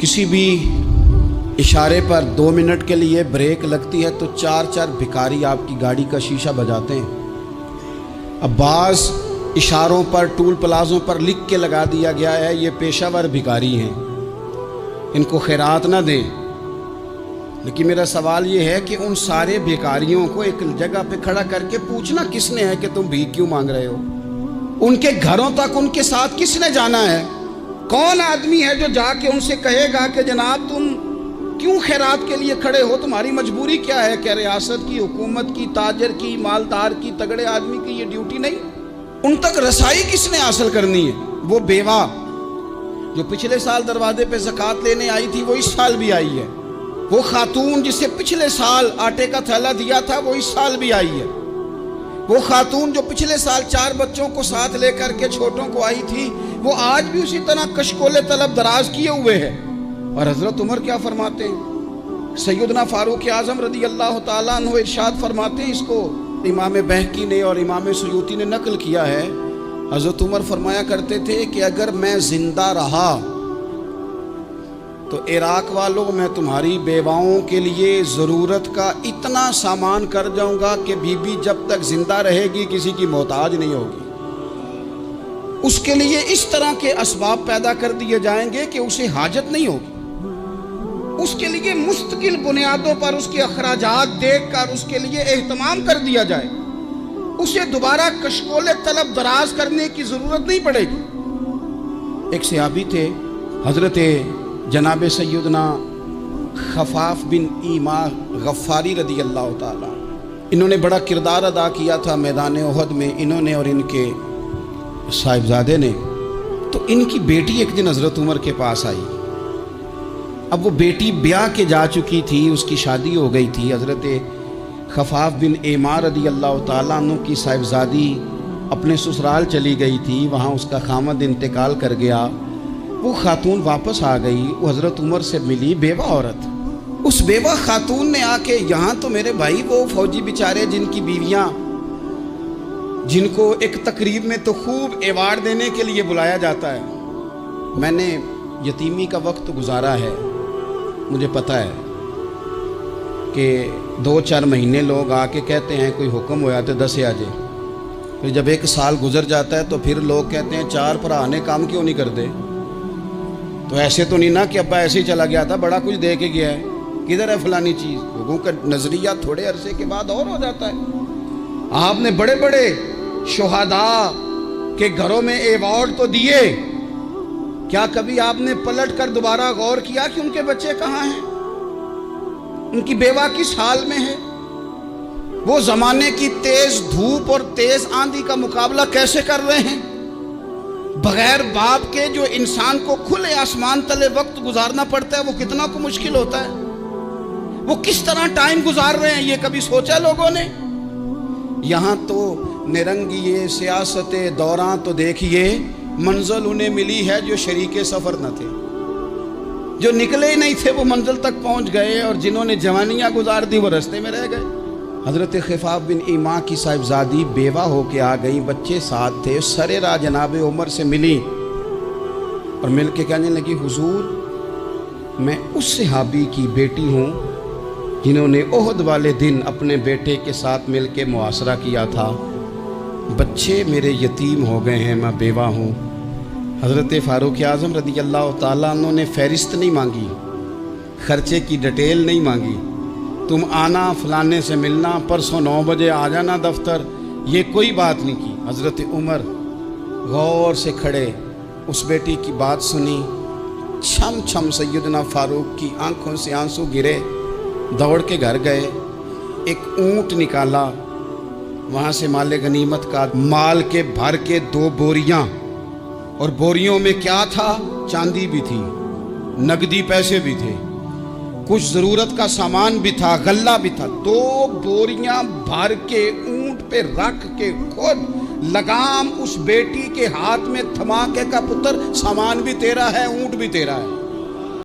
किसी भी इशारे पर 2 मिनट के लिए ब्रेक लगती है तो 4 भिखारी आपकी गाड़ी का शीशा बजाते हैं। अब बाज़ इशारों पर, टूल प्लाज़ों पर लिख के लगा दिया गया है ये पेशावर भिखारी हैं, इनको खैरात ना दें। लेकिन मेरा सवाल ये है कि उन सारे भिखारियों को एक जगह पे खड़ा करके पूछना किसने है कि तुम भीख क्यों मांग रहे हो? उनके घरों तक उनके साथ किसने जाना है? कौन आदमी है जो जाके उनसे कहेगा कि जनाब तुम क्यों खैरात के लिए खड़े हो, तुम्हारी मजबूरी क्या है? क्या रियासत की, हुकूमत की, ताजर की, मालदार की, तगड़े आदमी की ये ड्यूटी नहीं? उन तक रसाई किसने हासिल करनी है? वो बेवा जो पिछले साल दरवाजे पे ज़कात लेने आई थी वो इस साल भी आई है। वो खातून जिसे पिछले साल आटे का थैला दिया था वो इस साल भी आई है। वो खातून जो पिछले साल 4 बच्चों को साथ लेकर के छोटों को आई थी वो आज भी उसी तरह कशकोले तलब दराज किए हुए है। और हजरत उमर क्या फरमाते हैं? सैयदना फारूक आज़म रदी अल्लाह ताला अन्हु इरशाद फरमाते हैं, इसको इमाम बहकी ने और इमाम सुयूती ने नकल किया है। हजरत उमर फरमाया करते थे कि अगर मैं जिंदा रहा तो इराक वालों मैं तुम्हारी बेवाओं के लिए ज़रूरत का इतना सामान कर जाऊंगा कि बीबी जब तक जिंदा रहेगी किसी की मोहताज नहीं होगी। उसके लिए इस तरह के असबाब पैदा कर दिए जाएंगे कि उसे हाजत नहीं होगी। उसके लिए मुस्तकिल बुनियादों पर उसके अखराजात देख कर उसके लिए एहतमाम कर दिया जाए। उसे दोबारा कशकोले तलब दराज करने की ज़रूरत नहीं पड़ेगी। एक सहाबी थे हज़रत जनाब सैयदना खफाफ बिन ईमा गफ़ारी रदी अल्लाह ताला। इन्होंने बड़ा किरदार अदा किया था मैदान उहद में, इन्होंने और इनके साहिबजादे ने। तो इनकी बेटी एक दिन हज़रत उमर के पास आई। अब वो बेटी ब्याह के जा चुकी थी, उसकी शादी हो गई थी। हज़रत खफाफ बिन ईमा रदी अल्लाह ताला अन्हु की साहिबजादी अपने ससुराल चली गई थी, वहाँ उसका खामद इंतकाल कर गया। वो खातून वापस आ गई, वो हज़रत उमर से मिली, बेवा औरत। उस बेवा खातून ने आके, यहाँ तो मेरे भाई वो फौजी बेचारे जिनकी बीवियाँ, जिनको एक तकरीब में तो खूब एवार्ड देने के लिए बुलाया जाता है। मैंने यतीमी का वक्त गुजारा है, मुझे पता है कि 2-4 महीने लोग आके कहते हैं कोई हुक्म होया तो 10 आ जाए। फिर जब 1 साल गुजर जाता है तो फिर लोग कहते हैं 4 भरा ने काम क्यों नहीं करते। तो ऐसे तो नहीं ना कि अब्बा ऐसे ही चला गया था, बड़ा कुछ दे के गया है, किधर है फलानी चीज़। लोगों का नज़रिया थोड़े अरसे के बाद और हो जाता है। आपने बड़े बड़े शुहदा के घरों में एवार्ड तो दिए, क्या कभी आपने पलट कर दोबारा गौर किया कि उनके बच्चे कहाँ हैं, उनकी बेवा किस हाल में है? वो ज़माने की तेज़ धूप और तेज़ आंधी का मुकाबला कैसे कर रहे हैं? बगैर बाप के जो इंसान को खुले आसमान तले वक्त गुजारना पड़ता है वो कितना को मुश्किल होता है। वो किस तरह टाइम गुजार रहे हैं ये कभी सोचा लोगों ने? यहाँ तो निरंगी सियासत दौरान तो देखिए मंजिल उन्हें मिली है जो शरीके सफ़र न थे, जो निकले ही नहीं थे वो मंजिल तक पहुँच गए, और जिन्होंने जवानियाँ गुजार दी वो रास्ते में रह गए। हज़रत खफाफ बिन ईमा की साहिबजादी बेवा होके आ गई, बच्चे साथ थे। सरेरा जनाब उमर से मिली और मिल के कहने लगी, हुजूर मैं उस सहाबी की बेटी हूँ जिन्होंने ओहद वाले दिन अपने बेटे के साथ मिल के मुआसरा किया था। बच्चे मेरे यतीम हो गए हैं, मैं बेवा हूँ। हज़रत फारूक आज़म रदी अल्लाह ताला अन्हु ने फ़हरिस्त नहीं मांगी, ख़र्चे की डिटेल नहीं मांगी, तुम आना फलाने से मिलना, परसों 9 बजे आ जाना दफ्तर, ये कोई बात नहीं की। हज़रत उमर गौर से खड़े उस बेटी की बात सुनी। छम छम सैयदना फारूक की आंखों से आंसू गिरे, दौड़ के घर गए, एक ऊंट निकाला, वहाँ से माले गनीमत का माल के भर के 2 बोरियाँ, और बोरियों में क्या था? चांदी भी थी, नकदी पैसे भी थे, कुछ ज़रूरत का सामान भी था, गल्ला भी था। 2 बोरियां भर के ऊंट पे रख के खुद लगाम उस बेटी के हाथ में थमा के का पुत्र सामान भी तेरा है, ऊंट भी तेरा है।